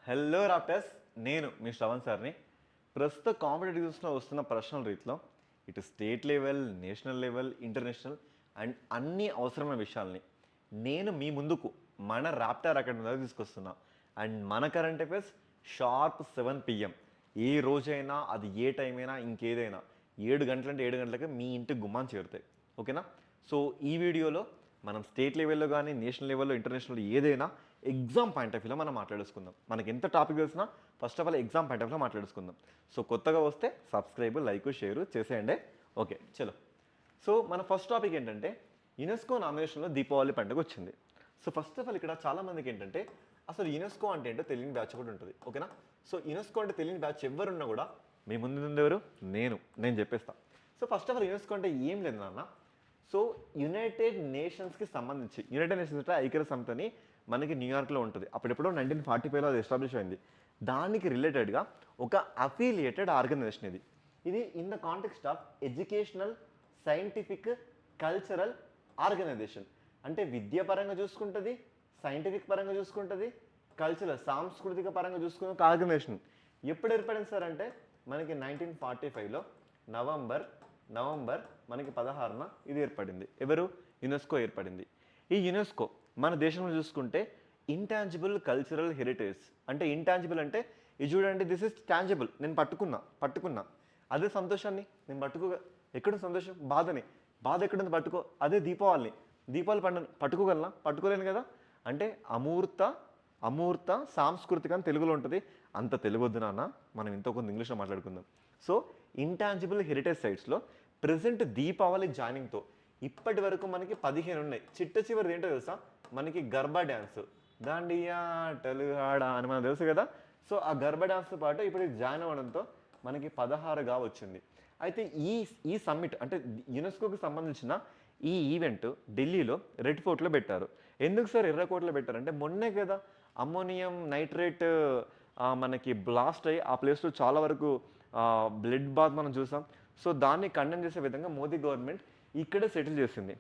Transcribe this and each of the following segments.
Hello raptors, నేను మీ శ్రవణ్ సార్ని. ప్రస్తుత కాంపిటేటివ్స్లో వస్తున్న ప్రశ్నల రీతిలో ఇటు state level, national level, international and అన్ని అవసరమైన విషయాల్ని నేను మీ ముందుకు మన ర్యాప్టర్ అకాడమీ దగ్గర తీసుకొస్తున్నా. అండ్ మన కరెంట్ అఫైర్స్ షార్ప్ 7 PM. ఏ రోజైనా అది ఏ టైం అయినా ఇంకేదైనా 7 గంటలంటే 7 గంటలకి మీ ఇంటికి గుమ్మాన్ని చేరుతాయి. ఓకేనా? సో ఈ వీడియోలో మనం స్టేట్ లెవెల్లో కానీ నేషనల్ లెవెల్లో ఇంటర్నేషనల్ ఏదైనా ఎగ్జామ్ పాయింట్ ఆఫ్ వ్యూలో మనం మాట్లాడుకుందాం. మనకి ఎంత టాపిక్ తెలిసినా first of all exam point of వ్యూలో మాట్లాడుకుందాం. సో కొత్తగా వస్తే సబ్స్క్రైబ్, లైక్, షేర్ చేసేయండి. ఓకే, చలో. సో మన ఫస్ట్ టాపిక్ ఏంటంటే యునెస్కో నామినేషన్లో దీపావళి పండుగ వచ్చింది. సో ఫస్ట్ ఆఫ్ ఆల్ ఇక్కడ చాలామందికి ఏంటంటే అసలు యునెస్కో అంటే ఏంటో తెలియని బ్యాచ్ కూడా ఉంటుంది. ఓకేనా? సో యునెస్కో అంటే తెలియని బ్యాచ్ ఎవరున్నా కూడా మీ ముందు ఎవరు నేను చెప్పేస్తాను. So first of all UNESCO అంటే ఏం లేదు నాన్న. సో యునైటెడ్ నేషన్స్కి సంబంధించి యునైటెడ్ నేషన్స్ అంటే ఐక్యరాజ్య సమితిని మనకి న్యూయార్క్లో ఉంటుంది. అప్పుడెప్పుడో 1945లో అది ఎస్టాబ్లిష్ అయింది. దానికి రిలేటెడ్గా ఒక అఫిలియేటెడ్ ఆర్గనైజేషన్ ఇది. ఇది in the context of educational, scientific, cultural organization. అంటే విద్యాపరంగా చూసుకుంటుంది, సైంటిఫిక్ పరంగా చూసుకుంటుంది, కల్చరల్ సాంస్కృతిక పరంగా చూసుకునే ఒక ఆర్గనైజేషన్. ఎప్పుడు ఏర్పడింది సార్ అంటే మనకి 1945లో నవంబర్ మనకి 16న ఇది ఏర్పడింది. ఎవరు? యునెస్కో ఏర్పడింది. ఈ యునెస్కో మన దేశంలో చూసుకుంటే ఇంటాంజిబుల్ కల్చరల్ హెరిటేజ్. అంటే ఇంటాంజిబుల్ అంటే ఇది చూడండి, దిస్ ఇస్ టాంజిబుల్. నేను పట్టుకున్నా అదే సంతోషాన్ని నేను ఎక్కడ సంతోషం? బాధ ఎక్కడుంది? అదే దీపావళి పండుగ పట్టుకోలేను కదా. అంటే అమూర్త సాంస్కృతిక అని తెలుగులో ఉంటుంది. అంత తెలుగు వద్దు నాన్న, మనం ఇంత కొంత ఇంగ్లీష్లో మాట్లాడుకుందాం. సో ఇంటాంజిబుల్ హెరిటేజ్ సైట్స్లో ప్రెసెంట్ దీపావళి జాయినింగ్తో ఇప్పటి వరకు మనకి 15 ఉన్నాయి. చివరిది ఏంటో తెలుసా? మనకి గర్బా డ్యాన్స్, దాండియా టలుగాడ అని మనకు తెలుసు కదా. సో ఆ గర్బా డ్యాన్స్తో పాటు ఇప్పుడు జాయిన్ అవ్వడంతో మనకి 16గా వచ్చింది. అయితే ఈ సమ్మిట్ అంటే యునెస్కోకి సంబంధించిన ఈ ఈవెంట్ ఢిల్లీలో రెడ్ ఫోర్ట్లో పెట్టారు. ఎందుకు సార్ ఎర్రకోటలో పెట్టారంటే మొన్నే కదా అమ్మోనియం నైట్రేట్ మనకి బ్లాస్ట్ అయ్యి ఆ ప్లేస్లో చాలా వరకు బ్లడ్ బాత్ మనం చూసాం. సో దాన్ని కండెమ్ చేసే విధంగా మోదీ గవర్నమెంట్ ఇక్కడే సెటిల్ చేసింది.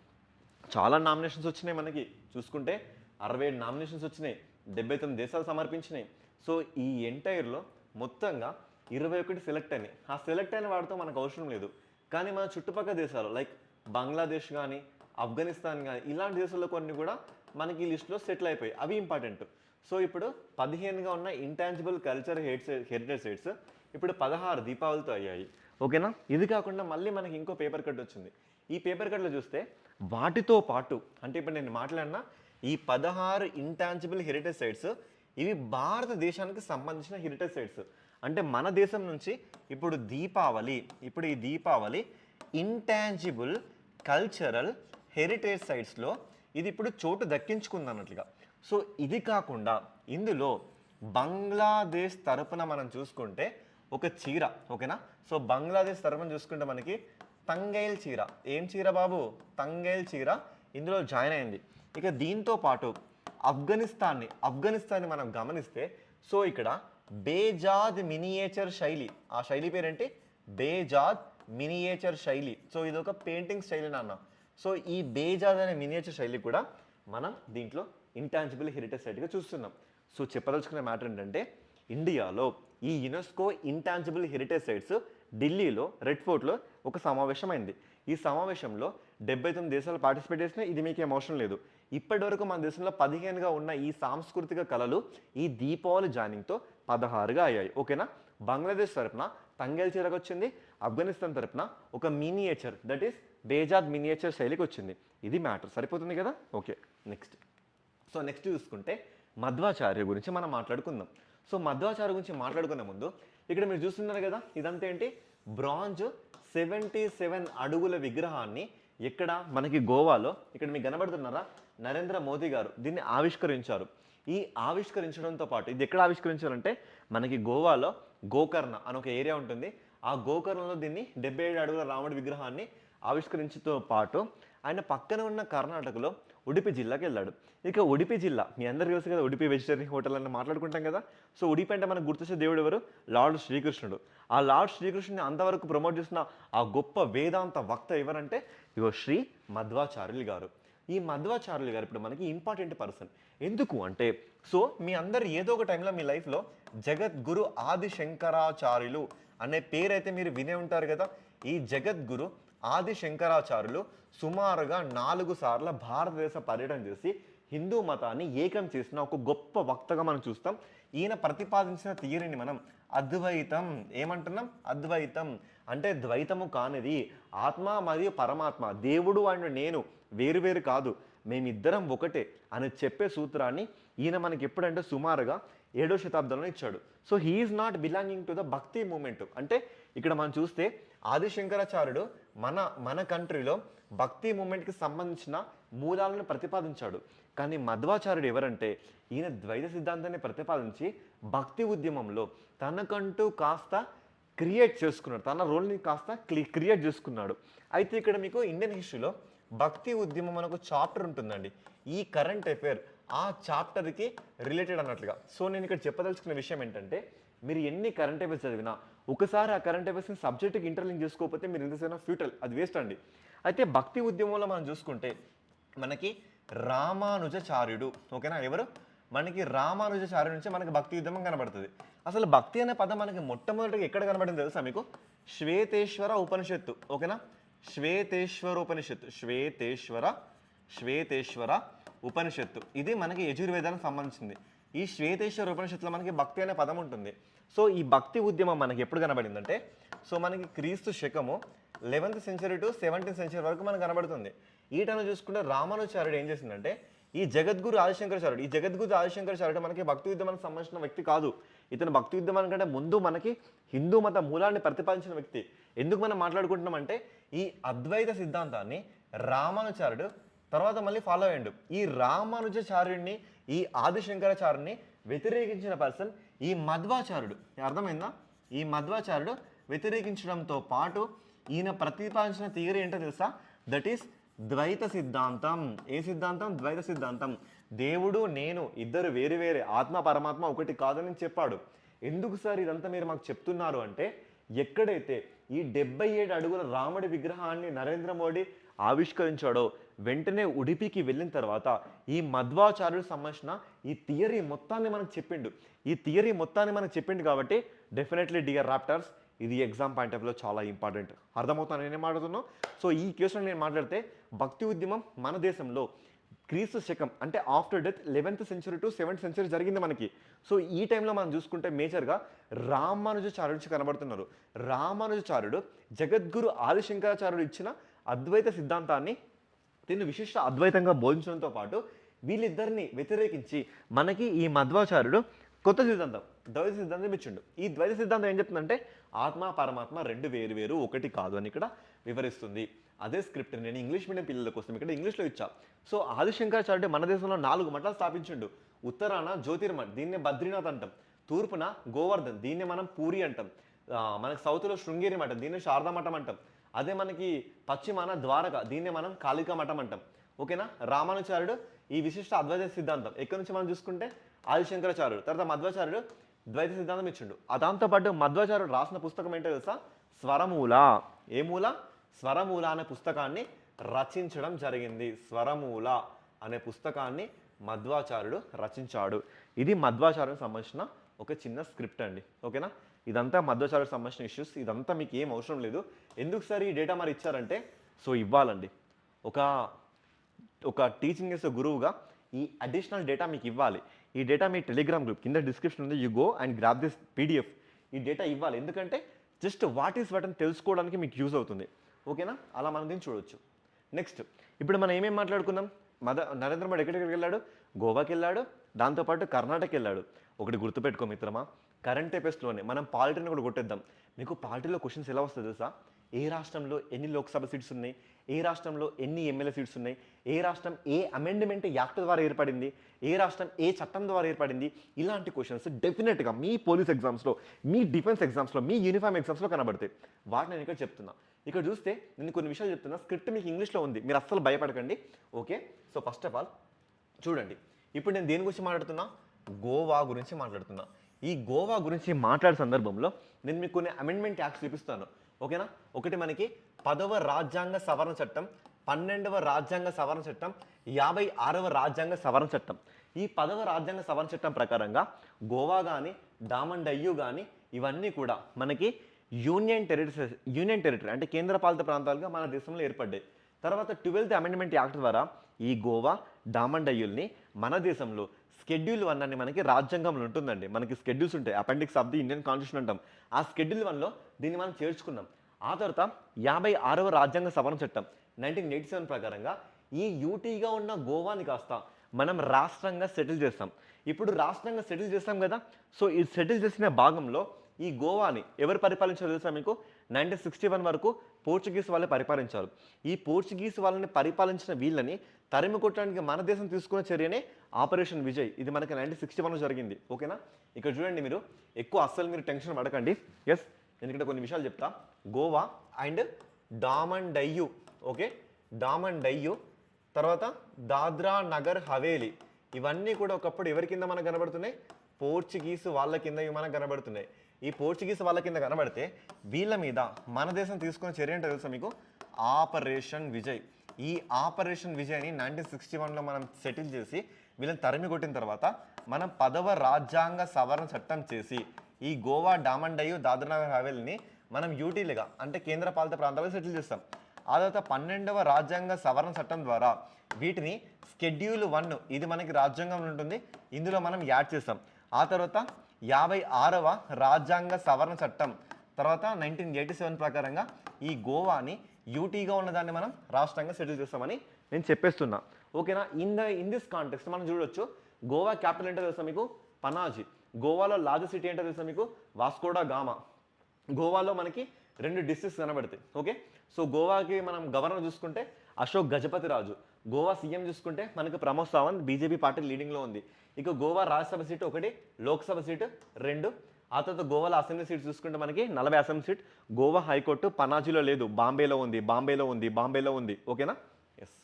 చాలా నామినేషన్స్ వచ్చినాయి మనకి చూసుకుంటే, 67 నామినేషన్స్ వచ్చినాయి, 79 దేశాలు సమర్పించినాయి. సో ఈ ఎంటైర్లో మొత్తంగా 21 సెలెక్ట్ అయినాయి. ఆ సెలెక్ట్ అయిన వాడితో మనకు అవసరం లేదు. కానీ మన చుట్టుపక్కల దేశాలు లైక్ బంగ్లాదేశ్ కానీ, ఆఫ్ఘనిస్తాన్ కానీ ఇలాంటి దేశాల్లో కొన్ని కూడా మనకి ఈ లిస్టులో సెటిల్ అయిపోయాయి. అవి ఇంపార్టెంట్. సో ఇప్పుడు 15గా ఉన్న ఇంటాంజిబుల్ కల్చర్ హెరిటేజ్ సైట్స్ ఇప్పుడు 16 దీపావళితో అయ్యాయి. ఓకేనా? ఇది కాకుండా మళ్ళీ మనకి ఇంకో పేపర్ కట్ వచ్చింది. ఈ పేపర్ కట్లో చూస్తే వాటితో పాటు అంటే ఇప్పుడు నేను మాట్లాడిన ఈ 16 ఇంటాంజిబుల్ హెరిటేజ్ సైట్స్ ఇవి భారతదేశానికి సంబంధించిన హెరిటేజ్ సైట్స్. అంటే మన దేశం నుంచి ఇప్పుడు ఈ దీపావళి ఇంటాంజిబుల్ కల్చరల్ హెరిటేజ్ సైట్స్లో ఇది ఇప్పుడు చోటు దక్కించుకుంది అన్నట్లుగా. సో ఇది కాకుండా ఇందులో బంగ్లాదేశ్ తరపున మనం చూసుకుంటే ఒక చీర. ఓకేనా? సో బంగ్లాదేశ్ తరపున చూసుకుంటే మనకి తంగైల్ చీర. ఏం చీర బాబు? తంగైల్ చీర ఇందులో జాయిన్ అయింది. ఇక దీంతో పాటు ఆఫ్ఘనిస్తాన్ని మనం గమనిస్తే సో ఇక్కడ బేజాద్ మినియేచర్ శైలి, ఆ శైలి పేరేంటి? బేజాద్ మినియేచర్ శైలి. సో ఇది ఒక పెయింటింగ్ శైలి నాన్న. సో ఈ బేజాద్ అనే మినియేచర్ శైలి కూడా మనం దీంట్లో ఇంటాంజిబుల్ హెరిటేజ్ సైట్గా చూస్తున్నాం. సో చెప్పదలుచుకునే మ్యాటర్ ఏంటంటే ఇండియాలో ఈ యునెస్కో ఇంటాంజిబుల్ హెరిటేజ్ సైట్స్ ఢిల్లీలో రెడ్ ఫోర్ట్లో ఒక సమావేశం అయింది. ఈ సమావేశంలో 79 దేశాలు పార్టిసిపేట్ చేసినా ఇది మీకేం అవసరం లేదు. ఇప్పటి వరకు మన దేశంలో 15గా ఉన్న ఈ సాంస్కృతిక కళలు ఈ దీపావళి జాయినింగ్తో 16గా అయ్యాయి. ఓకేనా? బంగ్లాదేశ్ తరపున తంగేల్ చీరకు వచ్చింది, ఆఫ్ఘనిస్తాన్ తరపున ఒక మినియేచర్ దట్ ఈస్ బేజాద్ మినియేచర్ శైలికి వచ్చింది. ఇది మ్యాటర్. సరిపోతుంది కదా? ఓకే, నెక్స్ట్ చూసుకుంటే మధ్వాచార్య గురించి మనం మాట్లాడుకుందాం. సో మధ్వాచార్య గురించి మాట్లాడుకునే ముందు ఇక్కడ మీరు చూస్తున్నారు కదా, ఇదంతా ఏంటి? బ్రాంజ్ 77 అడుగుల విగ్రహాన్ని ఇక్కడ మనకి గోవాలో ఇక్కడ మీకు కనబడుతున్నారా, నరేంద్ర మోదీ గారు దీన్ని ఆవిష్కరించారు. ఈ ఆవిష్కరించడంతో పాటు ఇది ఎక్కడ ఆవిష్కరించారంటే మనకి గోవాలో గోకర్ణ అని ఒక ఏరియా ఉంటుంది. ఆ గోకర్ణలో దీన్ని 77 అడుగుల రాముడి విగ్రహాన్ని ఆవిష్కరించడంతో పాటు ఆయన పక్కన ఉన్న కర్ణాటకలో ఉడిపి జిల్లాకి వెళ్ళాడు. ఇక ఉడిపి జిల్లా మీ అందరికీ తెలుసు కదా, ఉడిపి వెజిటేరియన్ హోటల్ అని మాట్లాడుకుంటాం కదా. సో ఉడిపి అంటే మనకు గుర్తొచ్చే దేవుడు ఎవరు? లార్డ్ శ్రీకృష్ణుడు. ఆ లార్డ్ శ్రీకృష్ణుని అంతవరకు ప్రమోట్ చేసిన ఆ గొప్ప వేదాంత వక్త ఎవరంటే ఇగో శ్రీ మధ్వాచార్యులు గారు. ఈ మధ్వాచార్యులు గారు ఇప్పుడు మనకి ఇంపార్టెంట్ పర్సన్. ఎందుకు అంటే సో మీ అందరు ఏదో ఒక టైంలో మీ లైఫ్లో జగద్గురు ఆది శంకరాచార్యులు అనే పేరైతే మీరు వినే ఉంటారు కదా. ఈ జగద్గురు ఆది శంకరాచార్యులు సుమారుగా 4 సార్ల భారతదేశ పర్యటన చేసి హిందూ మతాన్ని ఏకం చేసిన ఒక గొప్ప వక్తగా మనం చూస్తాం. ఈయన ప్రతిపాదించిన థియరీని మనం అద్వైతం ఏమంటున్నాం? అద్వైతం అంటే ద్వైతము కానిది, ఆత్మ మరియు పరమాత్మ, దేవుడు అండ్ నేను వేరువేరు కాదు, మేమిద్దరం ఒకటే అని చెప్పే సూత్రాన్ని ఈయన మనకి ఎప్పుడంటే సుమారుగా 7వ శతాబ్దంలో ఇచ్చాడు. So he's not belonging to the bhakti movement. అంటే ఇక్కడ మనం చూస్తే ఆది శంకరాచార్యుడు మన కంట్రీలో భక్తి మూమెంట్కి సంబంధించిన మూలాలను ప్రతిపాదించాడు. కానీ మధ్వాచార్యుడు ఎవరంటే ఈయన ద్వైత సిద్ధాంతాన్ని ప్రతిపాదించి భక్తి ఉద్యమంలో తనకంటూ కాస్త క్రియేట్ చేసుకున్నాడు, తన రోల్ని కాస్త క్రియేట్ చేసుకున్నాడు. అయితే ఇక్కడ మీకు ఇండియన్ హిస్టరీలో భక్తి ఉద్యమం మనకు చాప్టర్ ఉంటుందండి. ఈ కరెంట్ అఫైర్ ఆ చాప్టర్కి రిలేటెడ్ అన్నట్లుగా. సో నేను ఇక్కడ చెప్పదలుచుకున్న విషయం ఏంటంటే, మీరు ఎన్ని కరెంట్ అఫైర్స్ చదివినా ఒకసారి ఆ కరెంట్ అఫైర్స్ని సబ్జెక్ట్కి ఇంటర్లింక్ చేసుకోకపోతే మీరు ఎంతసేనా ఫ్యూటల్, అది వేస్ట్ అండి. అయితే భక్తి ఉద్యమంలో మనం చూసుకుంటే మనకి రామానుజాచార్యుడు, ఓకేనా, ఎవరు మనకి రామానుజాచార్యుడు నుంచి మనకి భక్తి ఉద్యమం కనబడుతుంది. అసలు భక్తి అనే పదం మనకి మొట్టమొదటిగా ఎక్కడ కనబడింది తెలుసా మీకు? శ్వేతేశ్వర ఉపనిషత్తు, ఓకేనా, శ్వేతేశ్వర ఉపనిషత్తు, శ్వేతేశ్వర ఉపనిషత్తు. ఇది మనకి యజుర్వేదానికి సంబంధించింది. ఈ శ్వేతేశ్వర ఉపనిషత్తులో మనకి భక్తి అనే పదం ఉంటుంది. సో ఈ భక్తి ఉద్యమం మనకి ఎప్పుడు కనబడిందంటే, సో మనకి క్రీస్తు శకము 11th century to 17th century వరకు మనకు కనబడుతుంది. ఈ టైంలో చూసుకుంటే రామానుజాచార్యుడు ఏం చేసిందంటే, ఈ జగద్గురు ఆదిశంకరాచార్యుడు మనకి భక్తి ఉద్యమానికి సంబంధించిన వ్యక్తి కాదు. ఇతను భక్తి ఉద్యమానికంటే ముందు మనకి హిందూ మత మూలాన్ని ప్రతిపాదించిన వ్యక్తి. ఎందుకు మనం మాట్లాడుకుంటున్నామంటే, ఈ అద్వైత సిద్ధాంతాన్ని రామానుజాచార్యుడు తర్వాత మళ్ళీ ఫాలో అయ్యాడు. ఈ రామానుజాచార్యుడిని, ఈ ఆదిశంకరాచార్యుడిని వ్యతిరేకించిన పర్సన్ ఈ మధ్వాచార్యుడు. అర్థమైందా? ఈ మధ్వాచార్యుడు వ్యతిరేకించడంతో పాటు ఈయన ప్రతిపాదించిన థియరీ ఏంటో తెలుసా? దట్ ఈస్ ద్వైత సిద్ధాంతం. ఏ సిద్ధాంతం? ద్వైత సిద్ధాంతం. దేవుడు నేను ఇద్దరు వేరు వేరే, ఆత్మ పరమాత్మ ఒకటి కాదని చెప్పాడు. ఎందుకు సార్ ఇదంతా మీరు మాకు చెప్తున్నారు అంటే, ఎక్కడైతే ఈ 77 అడుగుల రాముడి విగ్రహాన్ని నరేంద్ర మోడీ ఆవిష్కరించాడో వెంటనే ఉడిపికి వెళ్ళిన తర్వాత ఈ మధ్వాచార్యుడు సంబంధించిన ఈ థియరీ మొత్తాన్ని మనకు చెప్పిండు కాబట్టి డెఫినెట్లీ డియర్ రాప్టర్స్, ఇది ఎగ్జామ్ పాయింట్ ఆఫ్ వ్యూలో చాలా ఇంపార్టెంట్. అర్థమవుతాను నేనేం మాట్లాడుతున్నాను. సో ఈ క్వశ్చన్ నేను మాట్లాడితే, భక్తి ఉద్యమం మన దేశంలో క్రీస్తు శకం అంటే after death 11th century to 7th century జరిగింది మనకి. సో ఈ టైంలో మనం చూసుకుంటే మేజర్గా రామానుజాచార్యుడు కనబడుతున్నారు. రామానుజాచార్యుడు జగద్గురు ఆదిశంకరాచార్యుడు ఇచ్చిన అద్వైత సిద్ధాంతాన్ని దీన్ని విశిష్ట అద్వైతంగా బోధించడంతో పాటు వీళ్ళిద్దరిని వ్యతిరేకించి మనకి ఈ మధ్వాచార్యుడు కొత్త సిద్ధాంతం, ద్వైత సిద్ధాంతం ఇచ్చిండు. ఈ ద్వైత సిద్ధాంతం ఏం చెప్తుందంటే, ఆత్మ పరమాత్మ రెండు వేరు వేరు, ఒకటి కాదు అని ఇక్కడ వివరిస్తుంది. అదే స్క్రిప్ట్ నేను ఇంగ్లీష్ మీడియం పిల్లల కోసం ఇక్కడ ఇంగ్లీష్లో ఇచ్చా. సో ఆదిశంకరాచార్యుడు మన దేశంలో 4 మఠాలు స్థాపించిండు. ఉత్తరాన జ్యోతిర్మఠ్, దీన్నే బద్రీనాథ్ అంటాం. తూర్పున గోవర్ధన్, దీన్నే మనం పూరి అంటాం. మనకి సౌత్లో శృంగేరి మఠం, దీన్నే శారదా మఠం అంటాం. అదే మనకి పశ్చిమాన ద్వారక, దీన్నే మనం కాళికా మఠం అంటాం. ఓకేనా. రామానుజాచార్యుడు ఈ విశిష్ట అద్వైత సిద్ధాంతం ఎక్కడి నుంచి మనం చూసుకుంటే ఆదిశంకరాచార్యుడు, తర్వాత మధ్వాచార్యుడు ద్వైత సిద్ధాంతం ఇచ్చిండు. దాంతోపాటు మధ్వాచార్యుడు రాసిన పుస్తకం ఏంటో తెలుసా? స్వరమూల. ఏ మూల? స్వరమూల అనే పుస్తకాన్ని రచించడం జరిగింది. స్వరమూల అనే పుస్తకాన్ని మధ్వాచార్యుడు రచించాడు. ఇది మధ్వాచార్యుడికి సంబంధించిన ఒక చిన్న స్క్రిప్ట్ అండి. ఓకేనా. ఇదంతా మధ్వాచార్యుడికి సంబంధించిన ఇష్యూస్. ఇదంతా మీకు ఏం అవసరం లేదు. ఎందుకు సార్ ఈ డేటా మరి ఇచ్చారంటే, సో ఇవ్వాలండి. ఒక టీచింగ్ చేసే గురువుగా ఈ అడిషనల్ డేటా మీకు ఇవ్వాలి. ఈ డేటా మీ టెలిగ్రామ్ గ్రూప్ కింద డిస్క్రిప్షన్ ఉంది, you go and grab this PDF. ఈ డేటా ఇవ్వాలి, ఎందుకంటే జస్ట్ వాట్ ఈస్ వాట్ అని తెలుసుకోవడానికి మీకు యూజ్ అవుతుంది. ఓకేనా. అలా మనం దీన్ని చూడవచ్చు. నెక్స్ట్ ఇప్పుడు మనం ఏమేమి మాట్లాడుకున్నాం? నరేంద్ర మోడీ ఎక్కడికి వెళ్ళాడు? గోవాకి వెళ్ళాడు, దాంతోపాటు కర్ణాటక వెళ్ళాడు. ఒకటి గుర్తుపెట్టుకో మిత్రమా, కరెంట్ అఫైర్స్లోనే మనం పాలిటీని కూడా కొట్టేద్దాం. మీకు పాలిటీలో క్వశ్చన్స్ ఎలా వస్తుంది తెలుసా? ఏ రాష్ట్రంలో ఎన్ని లోక్సభ సీట్స్ ఉన్నాయి, ఏ రాష్ట్రంలో ఎన్ని ఎమ్మెల్యే సీట్స్ ఉన్నాయి, ఏ రాష్ట్రం ఏ అమెండ్మెంట్ యాక్ట్ ద్వారా ఏర్పడింది, ఏ రాష్ట్రం ఏ చట్టం ద్వారా ఏర్పడింది, ఇలాంటి క్వశ్చన్స్ డెఫినెట్గా మీ పోలీస్ ఎగ్జామ్స్లో, మీ డిఫెన్స్ ఎగ్జామ్స్లో, మీ యూనిఫామ్ ఎగ్జామ్స్లో కనబడతాయి. వాటిని నేను ఇక్కడ చెప్తున్నా. ఇక్కడ చూస్తే నేను కొన్ని విషయాలు చెప్తున్నా. స్క్రిప్ట్ మీకు ఇంగ్లీష్లో ఉంది, మీరు అస్సలు భయపడకండి. Okay. So first of all చూడండి, ఇప్పుడు నేను దేని గురించి మాట్లాడుతున్నా? గోవా గురించి మాట్లాడుతున్నా. ఈ గోవా గురించి మాట్లాడే సందర్భంలో నేను మీకు కొన్ని అమెండ్మెంట్ యాక్ట్స్ చూపిస్తాను. ఓకేనా. ఒకటి మనకి 10వ రాజ్యాంగ సవరణ చట్టం, 12వ రాజ్యాంగ సవరణ చట్టం, 56వ రాజ్యాంగ సవరణ చట్టం. ఈ 10వ రాజ్యాంగ సవరణ చట్టం ప్రకారంగా గోవా కానీ డామన్ డయ్యూ కానీ ఇవన్నీ కూడా మనకి యూనియన్ టెరిటరీ అంటే కేంద్రపాలిత ప్రాంతాలుగా మన దేశంలో ఏర్పడ్డాయి. తర్వాత 12th అమెండ్మెంట్ యాక్ట్ ద్వారా ఈ గోవా డామన్ డయ్యూల్ని మన దేశంలో షెడ్యూల్ 1 అని మనకి రాజ్యాంగంలో ఉంటుందండి. మనకి షెడ్యూల్స్ ఉంటాయి, appendix of the Indian constitution అంటాం. ఆ షెడ్యూల్ 1లో దీన్ని మనం చేర్చుకున్నాం. ఆ తర్వాత 56వ రాజ్యాంగ సవరణ చట్టం 1987 ప్రకారంగా ఈ యూటీగా ఉన్న గోవాని కాస్త మనం రాష్ట్రంగా సెటిల్ చేస్తాం. ఇప్పుడు రాష్ట్రంగా సెటిల్ చేస్తాం కదా, సో ఈ సెటిల్ చేసిన భాగంలో ఈ గోవాని ఎవరు పరిపాలించారో తెలుసా మీకు? 1961 వరకు పోర్చుగీస్ వాళ్ళే పరిపాలించారు. ఈ పోర్చుగీస్ వాళ్ళని పరిపాలించిన వీళ్ళని తరిమి కొట్టడానికి మన దేశం తీసుకున్న చర్యనే ఆపరేషన్ విజయ్. ఇది మనకి 1961లో జరిగింది. ఓకేనా? ఇక్కడ చూడండి, మీరు ఎక్కువ అస్సలు మీరు టెన్షన్ పడకండి. ఎస్, నేను ఇక్కడ కొన్ని విషయాలు చెప్తా. గోవా అండ్ డామన్ డయ్యూ, ఓకే, డామన్ డయ్యూ, తర్వాత దాద్రా నగర్ హవేలీ, ఇవన్నీ కూడా ఒకప్పుడు ఎవరి కింద మనకు కనబడుతున్నాయి? పోర్చుగీస్ వాళ్ళ కింద ఇవి మనకు కనబడుతున్నాయి. ఈ పోర్చుగీస్ వాళ్ళ కింద కనబడితే వీళ్ళ మీద మన దేశం తీసుకున్న చర్య ఏంటో తెలుసా మీకు? ఆపరేషన్ విజయ్. ఈ ఆపరేషన్ విజయ్ని 1961లో మనం సెటిల్ చేసి వీళ్ళని తరిమి కొట్టిన తర్వాత మనం 10వ రాజ్యాంగ సవరణ చట్టం చేసి ఈ గోవా డామన్ డయ్యూ దాద్రా నగర్ హవేలీని మనం యూటీలుగా అంటే కేంద్ర పాలిత ప్రాంతాలుగా సెటిల్ చేస్తాం. ఆ తర్వాత 12వ రాజ్యాంగ సవరణ చట్టం ద్వారా వీటిని షెడ్యూల్ 1 ఇది మనకి రాజ్యాంగంలో ఉంటుంది, ఇందులో మనం యాడ్ చేస్తాం. ఆ తర్వాత 56వ రాజ్యాంగ సవరణ చట్టం తర్వాత 1987 ప్రకారంగా ఈ గోవాని యూటీగా ఉన్నదాన్ని మనం రాష్ట్రంగా సెటిల్ చేస్తామని నేను చెప్పేస్తున్నా. ఓకేనా? ఇన్ దిస్ కాంటెక్స్ట్ మనం చూడొచ్చు, గోవా క్యాపిటల్ ఏంటో తెలుసా మీకు? పనాజీ. గోవాలో లార్జెస్ట్ సిటీ ఏంటో తెలుసా మీకు? Vasco da gamma. గోవాలో మనకి 2 డిస్ట్రిక్ట్స్ కనబడతాయి. ఓకే, సో గోవాకి మనం గవర్నర్ చూసుకుంటే అశోక్ గజపతి రాజు, గోవా సీఎం చూసుకుంటే మనకు ప్రమోద్ సావంత్ బీజేపీ పార్టీ లీడింగ్లో ఉంది. ఇక గోవా రాజ్యసభ సీటు 1, లోక్సభ సీటు 2. ఆ తర్వాత గోవాలో అసెంబ్లీ సీట్స్ చూసుకుంటే మనకి 40 అసెంబ్లీ సీట్. గోవా హైకోర్టు పనాజీలో లేదు, బాంబేలో ఉంది. ఓకేనా? ఎస్.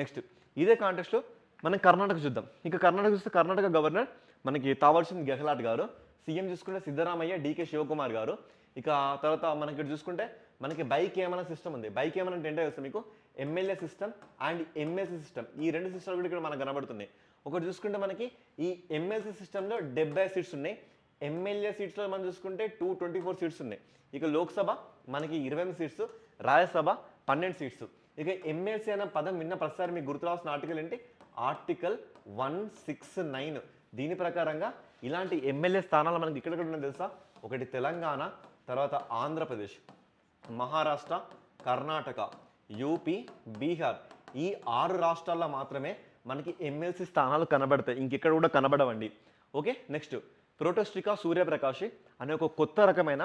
నెక్స్ట్ ఇదే కాంటెక్స్ట్లో మనం కర్ణాటక చూద్దాం. ఇక కర్ణాటక చూస్తే కర్ణాటక గవర్నర్ మనకి తావర్చంద్ గెహ్లాట్ గారు, సీఎం చూసుకుంటే సిద్ధరామయ్య, డీకే శివకుమార్ గారు. ఇక తర్వాత మనకి ఇక్కడ చూసుకుంటే మనకి బైకేమన సిస్టమ్ ఉంది. బైకేమన్ అంటే ఏంటో తెలుసా మీకు? MLA system and MLC system, ఈ 2 సిస్టమ్లు కూడా ఇక్కడ మనకు కనబడుతున్నాయి. ఒకటి చూసుకుంటే మనకి ఈ ఎంఎల్సీ సిస్టంలో 70 సీట్స్ ఉన్నాయి. ఎమ్మెల్యే సీట్స్లో మనం చూసుకుంటే 224 సీట్స్ ఉన్నాయి. ఇక లోక్సభ మనకి 28 సీట్స్, రాజ్యసభ 12 సీట్స్. ఇక ఎమ్మెల్సీ అనే పదం విన్న ప్రతిసారి మీకు గుర్తురావాల్సిన ఆర్టికల్ ఏంటి? ఆర్టికల్ 169. దీని ప్రకారంగా ఇలాంటి ఎమ్మెల్యే స్థానాలు మనకి ఇక్కడ ఉన్నాయో తెలుసా? ఒకటి తెలంగాణ, తర్వాత ఆంధ్రప్రదేశ్, మహారాష్ట్ర, కర్ణాటక, యూపీ, బీహార్, ఈ 6 రాష్ట్రాల్లో మాత్రమే మనకి ఎమ్మెల్సీ స్థానాలు కనబడతాయి, ఇంకెక్కడ కూడా కనబడవండి. ఓకే, నెక్స్ట్ ప్రోటోస్టికా సూర్యప్రకాశి అనే ఒక కొత్త రకమైన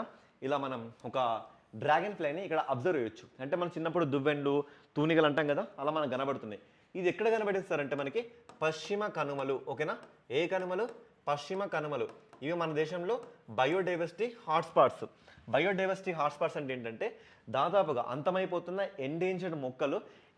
ఇలా మనం ఒక డ్రాగన్ ఫ్లైని ఇక్కడ అబ్జర్వ్ చేయొచ్చు. అంటే మనం చిన్నప్పుడు దువ్వెండ్లు, తూనిగలు అంటాం కదా, అలా మనకు కనబడుతున్నాయి. ఇది ఎక్కడ కనబడిస్తారంటే మనకి పశ్చిమ కనుమలు. ఓకేనా? ఏ కనుమలు? పశ్చిమ కనుమలు. ఇవి మన దేశంలో బయోడైవర్సిటీ హాట్స్పాట్స్. బయోడైవర్సిటీ హాట్స్పాట్స్ అంటే ఏంటంటే దాదాపుగా అంతమైపోతున్న ఎండేంజర్డ్ మొక్కలు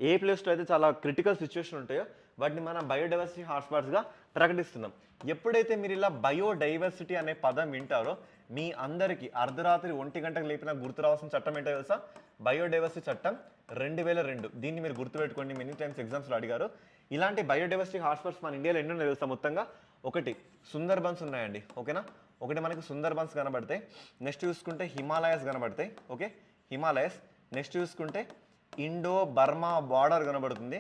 ఏ ప్లేస్లో అయితే చాలా క్రిటికల్ సిచ్యువేషన్ ఉంటాయో వాటిని మనం బయోడైవర్సిటీ హాట్స్పాట్స్గా ప్రకటిస్తున్నాం. ఎప్పుడైతే మీరు ఇలా బయోడైవర్సిటీ అనే పదం వింటారో మీ అందరికీ అర్ధరాత్రి 1 గంటకు లేపిన గుర్తు రావాల్సిన చట్టం ఏంటో తెలుసా? బయోడైవర్సిటీ చట్టం 2002. దీన్ని మీరు గుర్తుపెట్టుకోండి, మెనీ టైమ్స్ ఎగ్జామ్స్లో అడిగారు. ఇలాంటి బయోడైవర్సిటీ హాట్స్పాట్స్ మన ఇండియాలో ఎన్నో తెలుసా? మొత్తంగా 1 సుందర్బన్స్ ఉన్నాయండి. ఓకేనా? ఒకటి మనకి సుందర్బన్స్ కనబడతాయి. నెక్స్ట్ చూసుకుంటే హిమాలయస్ కనబడతాయి. ఓకే, హిమాలయస్. నెక్స్ట్ చూసుకుంటే ఇండో బర్మా బార్డర్ కనబడుతుంది.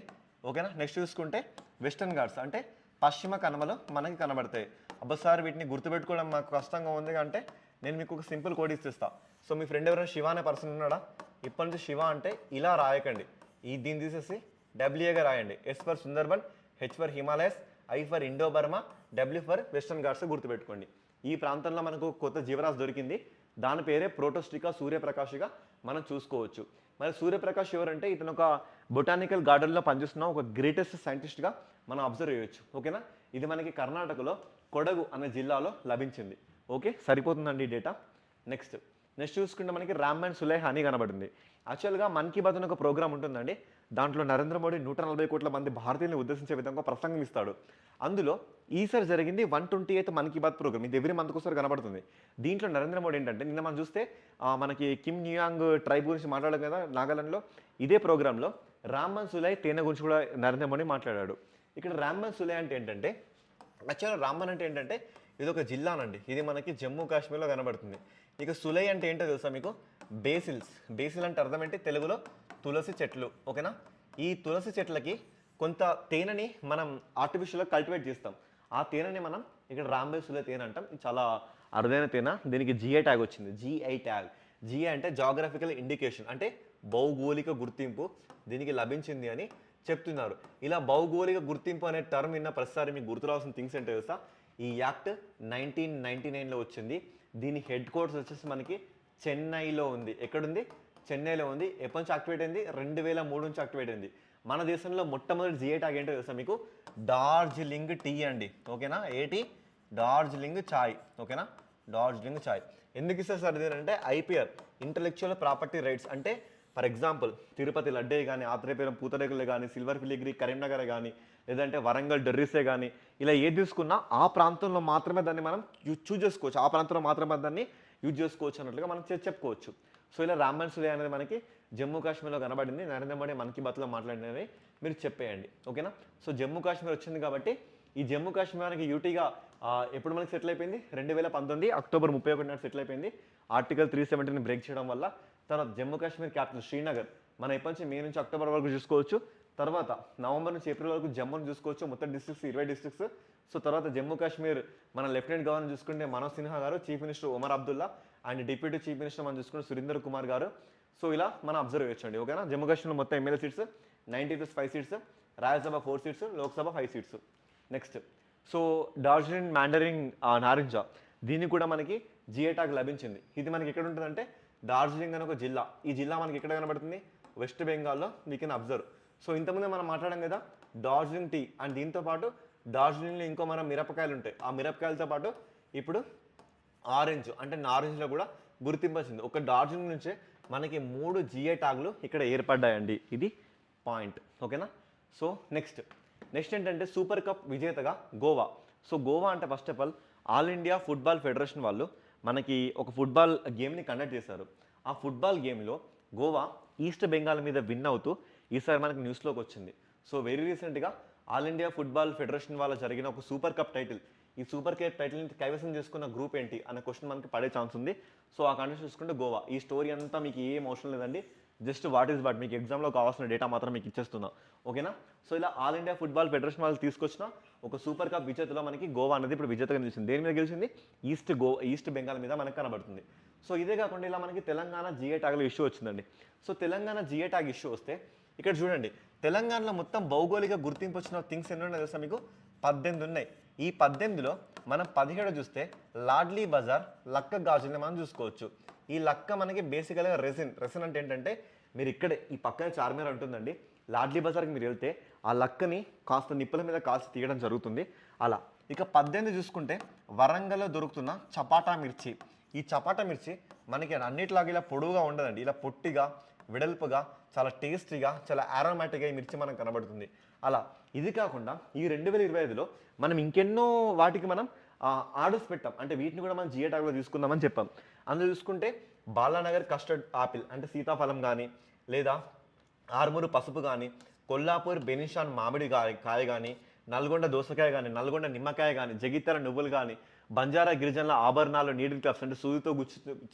ఓకేనా? నెక్స్ట్ చూసుకుంటే వెస్టర్న్ ఘాట్స్ అంటే పశ్చిమ కనుమలు మనకి కనబడతాయి. అబ్బసారి వీటిని గుర్తుపెట్టుకోవడం మాకు కష్టంగా ఉంది అంటే నేను మీకు ఒక సింపుల్ కోడ్ ఇస్తా. సో మీ ఫ్రెండ్ ఎవరైనా శివ అనే పర్సన్ ఉన్నాడా? ఇప్పటి నుంచి శివ అంటే ఇలా రాయకండి, దీన్ని తీసేసి డబ్ల్యూఏగా రాయండి. S for Sundarban, H for Himalayas, I for Indo Burma, W for Western Ghats గుర్తుపెట్టుకోండి. ఈ ప్రాంతంలో మనకు కొత్త జీవరాశి దొరికింది, దాని పేరే ప్రోటోస్టికా సూర్యప్రకాశిగా మనం చూసుకోవచ్చు. మరి సూర్యప్రకాష్ ఎవరంటే ఇతను ఒక బొటానికల్ గార్డెన్లో పనిచేస్తున్న ఒక గ్రేటెస్ట్ సైంటిస్ట్గా మనం అబ్జర్వ్ చేయొచ్చు. ఓకేనా? ఇది మనకి కర్ణాటకలో కొడగు అనే జిల్లాలో లభించింది. ఓకే, సరిపోతుందండి ఈ డేటా. నెక్స్ట్ చూసుకుంటే మనకి రామ్ అండ్ సులేహ్ అని కనబడింది. యాక్చువల్గా మన్ కీ బాత్ అనే ఒక ప్రోగ్రామ్ ఉంటుందండి. దాంట్లో నరేంద్ర మోడీ 140 కోట్ల మంది భారతీయులను ఉద్దేశించే విధంగా ప్రసంగం ఇస్తాడు. అందులో ఈసారి జరిగింది 128th మన్ కీ బాత్ ప్రోగ్రామ్. ఇది ఎవ్రీ మంత్కి ఒకసారి కనబడుతుంది. దీంట్లో నరేంద్ర మోడీ ఏంటంటే నిన్న మనం చూస్తే మనకి కిమ్ న్యూయాంగ్ ట్రైబ్ గురించి మాట్లాడాం కదా నాగాలాండ్లో. ఇదే ప్రోగ్రాంలో రామ్మన్ సులై తేనె గురించి కూడా నరేంద్ర మోడీ మాట్లాడాడు. ఇక్కడ రామ్మన్ సులై అంటే ఏంటంటే యాక్చువల్గా రాంబన్ అంటే ఏంటంటే ఇది ఒక జిల్లానండి. ఇది మనకి జమ్మూ కాశ్మీర్లో కనబడుతుంది. ఇక సులై అంటే ఏంటో తెలుసా మీకు? బేసిల్స్. బేసిల్ అంటే అర్థం ఏంటి? తెలుగులో తులసి చెట్లు. ఓకేనా? ఈ తులసి చెట్లకి కొంత తేనెని మనం ఆర్టిఫిషియల్గా కల్టివేట్ చేస్తాం. ఆ తేనెని మనం ఇక్కడ రాంబే సులై తేనె అంటాం. ఇది చాలా అరుదైన తేనె. దీనికి జిఐ ట్యాగ్ వచ్చింది. GI tag. జిఐ అంటే జాగ్రఫికల్ ఇండికేషన్, అంటే భౌగోళిక గుర్తింపు దీనికి లభించింది అని చెప్తున్నారు. ఇలా భౌగోళిక గుర్తింపు అనే టర్మ్ విన్న ప్రతిసారి మీకు గుర్తురావాల్సిన థింగ్స్ ఏంటో తెలుసా? ఈ యాక్ట్ 1999లో వచ్చింది. దీని హెడ్ క్వార్టర్స్ వచ్చేసి మనకి చెన్నైలో ఉంది. ఎక్కడుంది? చెన్నైలో ఉంది. ఎప్పటి నుంచి యాక్టివేట్ అయింది? 2003 నుంచి యాక్టివేట్ అయింది. మన దేశంలో మొట్టమొదటి జిఐ ట్యాగ్ ఏంటో తెలుసా మీకు? డార్జిలింగ్ టీ అండి. ఓకేనా? ఏటి? డార్జిలింగ్ చాయ్. ఓకేనా? డార్జిలింగ్ చాయ్. ఎందుకు ఇస్తారు సార్ ఇది అంటే ఐపీఆర్, ఇంటలెక్చువల్ ప్రాపర్టీ రైట్స్. అంటే ఫర్ ఎగ్జాంపుల్ తిరుపతి లడ్డే కానీ, ఆత్రేయపురం పూతరేకులే కానీ, సిల్వర్ ఫిలిగ్రీ కరీంనగర్ కానీ, లేదంటే వరంగల్ డెర్రీసే కానీ, ఇలా ఏది తీసుకున్నా ఆ ప్రాంతంలో మాత్రమే దాన్ని మనం చూజ్ చేసుకోవచ్చు. ఆ ప్రాంతంలో మాత్రమే దాన్ని యూజ్ చేసుకోవచ్చు అన్నట్లుగా మనం చెప్పుకోవచ్చు. సో ఇలా రాంబన్ సులై అనేది మనకి జమ్మూ కాశ్మీర్లో కనబడింది. నరేంద్ర మోడీ మన్ కీ బాత్లో మాట్లాడినవి మీరు చెప్పేయండి. ఓకేనా? సో జమ్మూ కాశ్మీర్ వచ్చింది కాబట్టి ఈ జమ్మూ కాశ్మీర్ మనకి యూటీగా ఎప్పుడు మనకి సెటిల్ అయిపోయింది? 2019 అక్టోబర్ 31 నాడు సెటిల్ అయిపోయింది. ఆర్టికల్ 370ని బ్రేక్ చేయడం వల్ల. తర్వాత జమ్మూ కాశ్మీర్ క్యాపిటల్ శ్రీనగర్. మనం ఎప్పటి నుంచి మే నుంచి అక్టోబర్ వరకు చూసుకోవచ్చు. తర్వాత నవంబర్ నుంచి ఏప్రిల్ వరకు జమ్మూని చూసుకోవచ్చు. మొత్తం డిస్ట్రిక్ట్స్ 20 డిస్ట్రిక్ట్స్. సో తర్వాత జమ్మూ కాశ్మీర్ మన లెఫ్టినెంట్ గవర్నర్ చూసుకుంటే మనోజ్ సిన్హా గారు, chief minister Omar Abdullah and deputy chief minister మనం చూసుకుంటే సురేందర్ కుమార్ గారు. సో ఇలా మనం అబ్జర్వ్ చేయొచ్చండి. ఓకేనా? జమ్మూ కాశ్మీర్లో మొత్తం MLA seats 90+5 seats, Rajya Sabha 4 seats, Lok Sabha 5 seats. Next so Darjeeling mandarin నారింజ, దీనికి కూడా మనకి జిఐ ట్యాగ్ లభించింది. ఇది మనకి ఎక్కడ ఉంటుందంటే డార్జిలింగ్ అనే ఒక జిల్లా. ఈ జిల్లా మనకి ఎక్కడ కనబడుతుంది? వెస్ట్ బెంగాల్లో. We can observe. సో ఇంతకుముందే మనం మాట్లాడాం కదా డార్జిలింగ్ టీ, అండ్ దీంతో పాటు డార్జిలింగ్లో ఇంకో మనం మిరపకాయలు ఉంటాయి. ఆ మిరపకాయలతో పాటు ఇప్పుడు ఆరెంజ్ అంటే నారెంజ్లో కూడా గుర్తింపు వచ్చింది. ఒక డార్జిలింగ్ నుంచే మనకి 3 జిఐ ట్యాగ్లు ఇక్కడ ఏర్పడ్డాయండి. ఇది పాయింట్. ఓకేనా? సో నెక్స్ట్ ఏంటంటే సూపర్ కప్ విజేతగా గోవా. సో గోవా అంటే first of all India football federation వాళ్ళు మనకి ఒక ఫుట్బాల్ గేమ్ని కండక్ట్ చేశారు. ఆ ఫుట్బాల్ గేమ్లో గోవా ఈస్ట్ బెంగాల్ మీద విన్ అవుతూ ఈసారి మనకి న్యూస్లోకి వచ్చింది. సో వెరీ రీసెంట్గా ఆల్ ఇండియా ఫుట్బాల్ ఫెడరేషన్ వాళ్ళ జరిగిన ఒక సూపర్ కప్ టైటిల్, ఈ సూపర్ కప్ టైటిల్ని కైవసం చేసుకున్న గ్రూప్ ఏంటి అనే క్వశ్చన్ మనకి పడే ఛాన్స్ ఉంది. సో ఆ కండిషన్ చూసుకుంటే గోవా. ఈ స్టోరీ అంతా మీకు ఏం అవసరం లేదండి, జస్ట్ వాట్ ఈస్ వాట్, మీకు ఎగ్జామ్లో కావాల్సిన డేటా మాత్రం మీకు ఇచ్చేస్తున్నా. ఓకేనా? సో ఇలా ఆల్ ఇండియా ఫుట్బాల్ ఫెడరేషన్ వాళ్ళు తీసుకొచ్చిన ఒక సూపర్ కప్ విజేతలో మనకి గోవా అనేది ఇప్పుడు విజేతగా నిలిచింది. దేని మీద గెలిచింది? ఈస్ట్ బెంగాల్ మీద మనకు కనబడుతుంది. సో ఇదే కాకుండా ఇలా మనకి తెలంగాణ జిఐ ట్యాగ్లో ఇష్యూ వచ్చిందండి. So Telangana GI tag issue వస్తే ఇక్కడ చూడండి, తెలంగాణలో మొత్తం భౌగోళిక గుర్తింపు వచ్చిన థింగ్స్ ఎన్ని ఉన్నాయి తెలుసా మీకు? 18 ఉన్నాయి. ఈ 18లో మనం 17 చూస్తే లాడ్లీ బజార్ లక్క గాజుల్ని మనం చూసుకోవచ్చు. ఈ లక్క మనకి బేసికల్గా రెసిన్ అంటే ఏంటంటే మీరు ఇక్కడే ఈ పక్కన చార్మినార్ ఉంటుందండి. లాడ్లీ బజార్కి మీరు వెళ్తే ఆ లక్కని కాస్త నిప్పుల మీద కాల్చి తీయడం జరుగుతుంది. అలా ఇక 18 చూసుకుంటే వరంగల్లో దొరుకుతున్న చపాటా మిర్చి. ఈ చపాటా మిర్చి మనకి అన్నిటిలాగా ఇలా పొడవుగా ఉండదండి, ఇలా పొట్టిగా వెడల్పుగా చాలా టేస్టీగా చాలా ఆరోమాటిక్గా ఈ మిర్చి మనకు కనబడుతుంది. అలా ఇది కాకుండా ఈ 2025లో మనం ఇంకెన్నో వాటికి మనం ఆర్డర్స్ పెట్టాం. అంటే వీటిని కూడా మనం జిఐ ట్యాగ్లో తీసుకుందామని చెప్పాం. అందులో చూసుకుంటే బాలానగర్ కస్టర్డ్ ఆపిల్ అంటే సీతాఫలం కానీ, లేదా ఆర్మూరు పసుపు కానీ, కొల్లాపూర్ బెనిషాన్ మామిడి కాయ కానీ, నల్గొండ దోసకాయ కానీ, నల్గొండ నిమ్మకాయ కానీ, జగిత్యాల నువ్వులు కానీ, బంజారా గిరిజనుల ఆభరణాలు నీడిల్ క్రాఫ్ట్స్ అంటే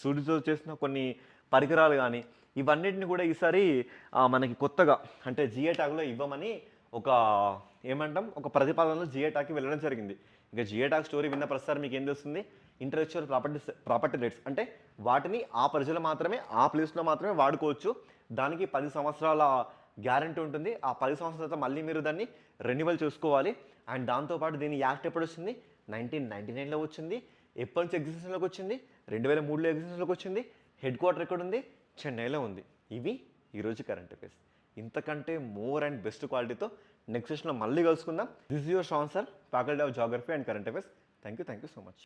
సూదితో చేసిన కొన్ని పరికరాలు కానీ, ఇవన్నిటిని కూడా ఈసారి మనకి కొత్తగా అంటే జిఐ ట్యాగ్లో ఇవ్వమని ఒక ఏమంటాం ఒక ప్రతిపాదనలో జిఐ ట్యాగ్కి వెళ్ళడం జరిగింది. ఇక జిఐ ట్యాగ్ స్టోరీ విన్న ప్రస్తుతం మీకు ఏం తెలుస్తుంది? ఇంటలెక్చువల్ ప్రాపర్టీ రైట్స్ అంటే వాటిని ఆ ప్రజలు మాత్రమే ఆ ప్లేస్లో మాత్రమే వాడుకోవచ్చు. దానికి 10 సంవత్సరాల గ్యారంటీ ఉంటుంది. ఆ 10 సంవత్సరాల తర్వాత మళ్ళీ మీరు దాన్ని రెన్యువల్ చేసుకోవాలి. అండ్ దాంతోపాటు దీని యాక్ట్ ఎప్పుడు వచ్చింది? 1999లో వచ్చింది. ఎప్పటి నుంచి ఎగ్జిస్టెన్స్లోకి వచ్చింది? 2003లో ఎగ్జిస్టెన్స్లోకి వచ్చింది. హెడ్ క్వార్టర్ ఎక్కడ ఉంది? చెన్నైలో ఉంది. ఇవి ఈరోజు కరెంట్ అఫైర్స్. ఇంతకంటే మోర్ అండ్ బెస్ట్ క్వాలిటీతో నెక్స్ట్ సెషన్లో మళ్ళీ కలుసుకుందాం. This is your Shravan sir, faculty of geography and current affairs. Thank you so much.